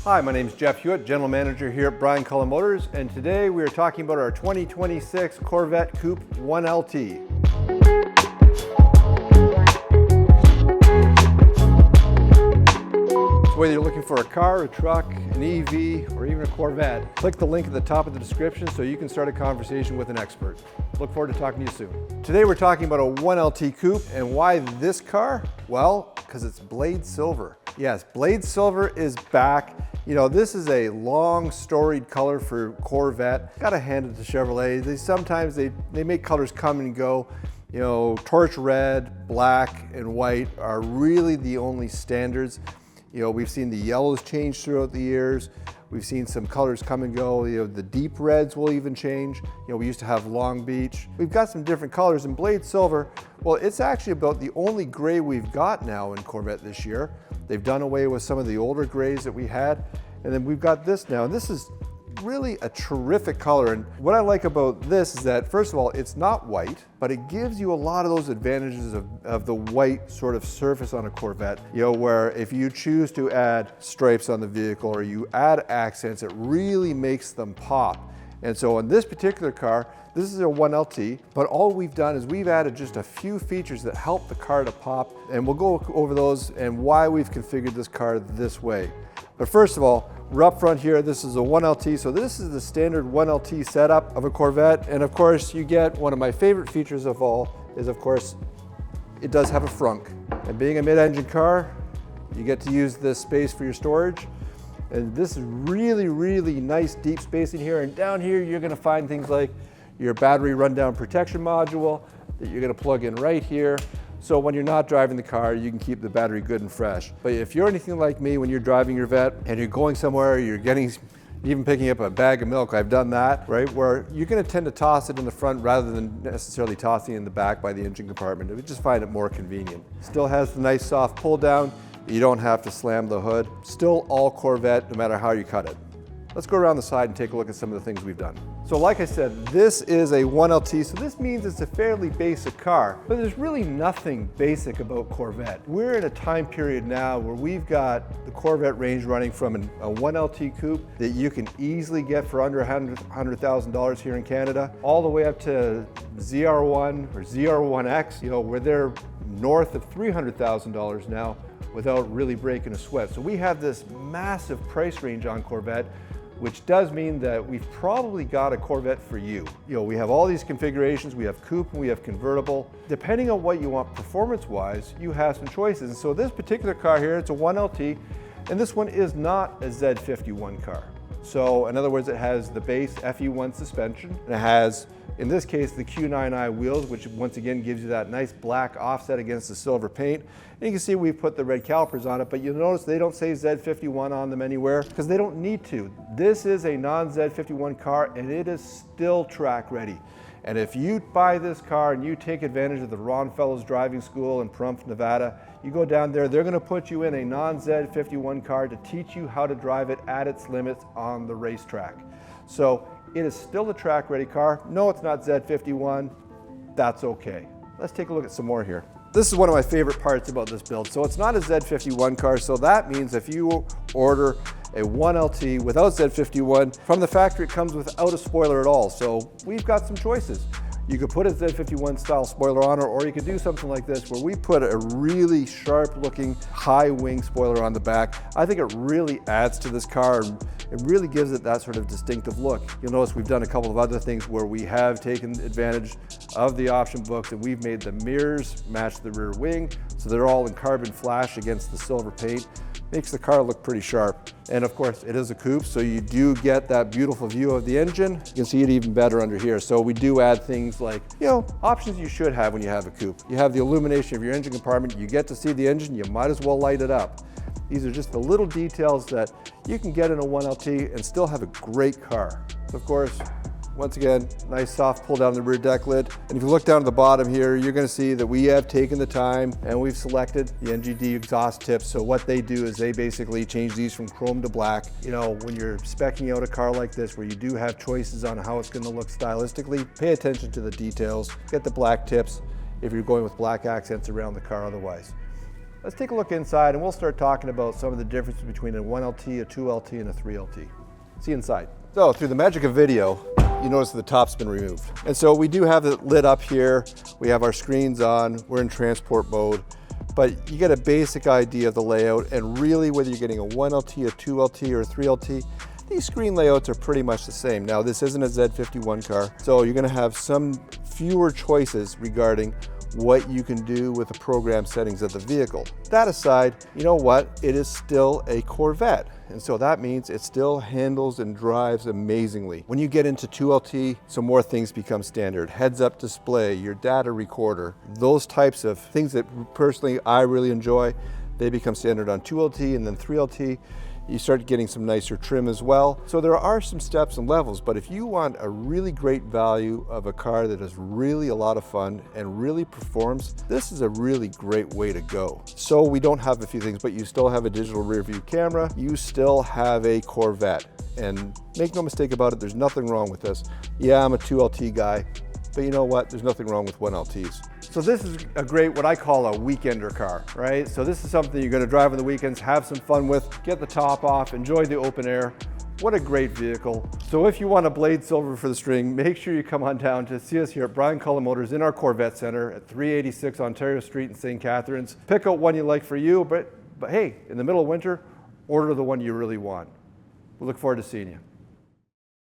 Hi, my name is Jeff Hewitt, General Manager here at Brian Cullen Motors, and today we are talking about our 2026 Corvette Coupe 1LT. So whether you're looking for a car, a truck, an EV, or even a Corvette, click the link at the top of the description so you can start a conversation with an expert. Look forward to talking to you soon. Today we're talking about a 1LT Coupe, and why this car? Well, because it's blade silver. Yes, blade silver is back. You know, this is a long storied color for Corvette. Gotta hand it to Chevrolet. Sometimes they make colors come and go. You know, torch red, black, and white are really the only standards. You know, we've seen the yellows change throughout the years. We've seen some colors come and go. You know, the deep reds will even change. You know, we used to have Long Beach. We've got some different colors, and blade silver, well, it's actually about the only gray we've got now in Corvette this year. They've done away with some of the older grays that we had, and then we've got this now. And this is really a terrific color. And what I like about this is that, first of all, it's not white, but it gives you a lot of those advantages of the white sort of surface on a Corvette. You know, where if you choose to add stripes on the vehicle or you add accents, it really makes them pop. And so on this particular car, this is a 1LT, but all we've done is we've added just a few features that help the car to pop, and we'll go over those and why we've configured this car this way. But first of all, we're up front here. This is a 1LT, so this is the standard 1LT setup of a Corvette. And of course, you get one of my favorite features of all is, of course, it does have a frunk. And being a mid-engine car, you get to use this space for your storage. And this is really, really nice deep space in here. And down here, you're gonna find things like your battery rundown protection module that you're gonna plug in right here. So when you're not driving the car, you can keep the battery good and fresh. But if you're anything like me, when you're driving your Vette and you're going somewhere, you're even picking up a bag of milk, I've done that, right? Where you're gonna tend to toss it in the front rather than necessarily tossing it in the back by the engine compartment. We just find it more convenient. Still has the nice soft pull down. You don't have to slam the hood. Still all Corvette, no matter how you cut it. Let's go around the side and take a look at some of the things we've done. So like I said, this is a 1LT, so this means it's a fairly basic car, but there's really nothing basic about Corvette. We're in a time period now where we've got the Corvette range running from a 1LT Coupe that you can easily get for under $100,000 here in Canada, all the way up to ZR1 or ZR1X, you know, where they're north of $300,000 now without really breaking a sweat. So we have this massive price range on Corvette, which does mean that we've probably got a Corvette for you. You know, we have all these configurations, we have coupe and we have convertible. Depending on what you want performance-wise, you have some choices. And so this particular car here, it's a 1LT, and this one is not a Z51 car. So in other words, it has the base FE1 suspension, and it has, in this case, the Q9i wheels, which once again gives you that nice black offset against the silver paint. And you can see we've put the red calipers on it, but you'll notice they don't say Z51 on them anywhere because they don't need to. This is a non-Z51 car, and it is still track ready. And if you buy this car and you take advantage of the Ron Fellows Driving School in Pahrump, Nevada, you go down there, they're gonna put you in a non-Z51 car to teach you how to drive it at its limits on the racetrack. So it is still a track-ready car. No, it's not Z51. That's okay. Let's take a look at some more here. This is one of my favorite parts about this build. So it's not a Z51 car, so that means if you order a 1LT without Z51, from the factory it comes without a spoiler at all. So we've got some choices. You could put a Z51 style spoiler on, or you could do something like this where we put a really sharp looking high wing spoiler on the back. I think it really adds to this car. It really gives it that sort of distinctive look. You'll notice we've done a couple of other things where we have taken advantage of the option books and we've made the mirrors match the rear wing, so they're all in carbon flash against the silver paint. Makes the car look pretty sharp. And of course, it is a coupe, so you do get that beautiful view of the engine. You can see it even better under here. So we do add things like, you know, options you should have when you have a coupe. You have the illumination of your engine compartment, you get to see the engine, you might as well light it up. These are just the little details that you can get in a 1LT and still have a great car. So of course, once again, nice soft pull down the rear deck lid. And if you look down at the bottom here, you're gonna see that we have taken the time and we've selected the NGD exhaust tips. So what they do is they basically change these from chrome to black. You know, when you're speccing out a car like this, where you do have choices on how it's gonna look stylistically, pay attention to the details, get the black tips if you're going with black accents around the car otherwise. Let's take a look inside and we'll start talking about some of the differences between a 1LT, a 2LT, and a 3LT. See you inside. So through the magic of video, you notice the top's been removed. And so we do have it lit up here. We have our screens on, we're in transport mode, but you get a basic idea of the layout, and really whether you're getting a 1LT, a 2LT, or a 3LT, these screen layouts are pretty much the same. Now this isn't a Z51 car, so you're gonna have some fewer choices regarding what you can do with the program settings of the vehicle. That aside, you know what? It is still a Corvette. And so that means it still handles and drives amazingly. When you get into 2LT, some more things become standard. Heads-up display, your data recorder, those types of things that personally I really enjoy, they become standard on 2LT, and then 3LT. You start getting some nicer trim as well. So there are some steps and levels, but if you want a really great value of a car that is really a lot of fun and really performs, this is a really great way to go. So we don't have a few things, but you still have a digital rear view camera. You still have a Corvette, and make no mistake about it, there's nothing wrong with this. Yeah, I'm a 2LT guy, but you know what? There's nothing wrong with 1LTs. So this is a great, what I call a weekender car, right? So this is something you're gonna drive on the weekends, have some fun with, get the top off, enjoy the open air. What a great vehicle. So if you want a blade silver for the string, make sure you come on down to see us here at Brian Cullen Motors in our Corvette Center at 386 Ontario Street in St. Catharines. Pick out one you like for you, but hey, in the middle of winter, order the one you really want. We look forward to seeing you.